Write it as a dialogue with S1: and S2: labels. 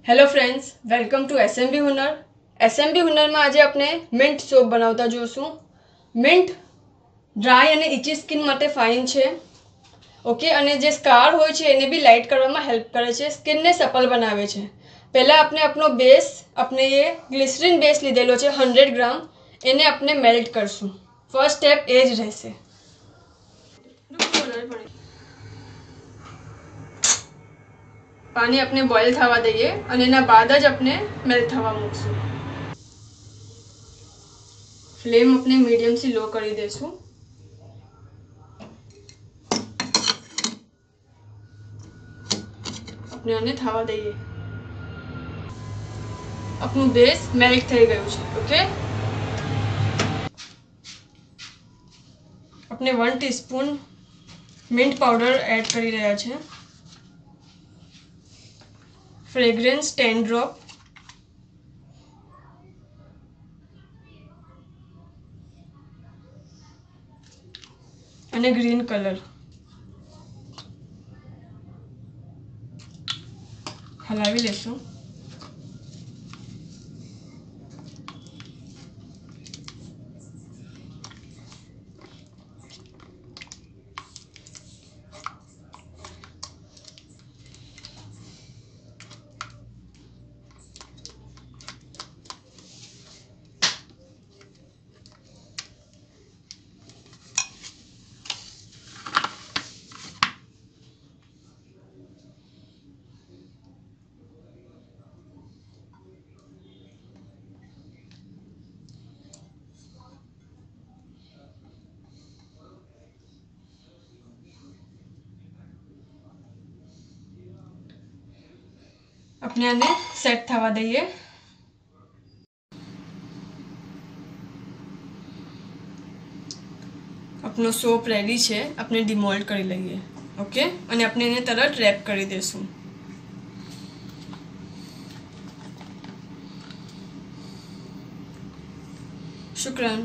S1: Hello friends, welcome to SMB Hunar. SMB Hunar में आज आपने मिंट सोप बनावता जोशुं। मिंट ड्राय અને ઇચી સ્કિન માટે ફાઇન છે, ઓકે, અને જે સ્કાર હોય છે એને બી લાઇટ કરવામાં હેલ્પ કરે છે, સ્કિનને સપલ બનાવે છે। પહેલાં આપણે આપણો બેઝ, આપણે એ ગ્લિસરીન બેઝ લીધેલો છે 100 ગ્રામ, એને આપણે મેલ્ટ કરશું। ફર્સ્ટ સ્ટેપ એ જ રહેશે। पानी अपने बॉइल थवा दईए और एना बाद ज अपने मेल्ट थवा मूकशुं। फ्लेम अपने मीडियम से लो करी देशुं। अपने आने थवा दईए। अपनु बेस मेल्ट थई गयुं छे। ओके, अपने 1 टीस्पून मिंट पाउडर एड करी रह्या छे। फ्रेग्रेंस 10 ड्रॉप, અને ગ્રીન કલર હલાવી લેશું। अपने आने सेट थवा दईए। अपनो सोप रेडी है, अपने डिमोल्ड करी लईए। ओके, અને આપણે એને તરત રેપ કરી દેશું। શુક્રાન।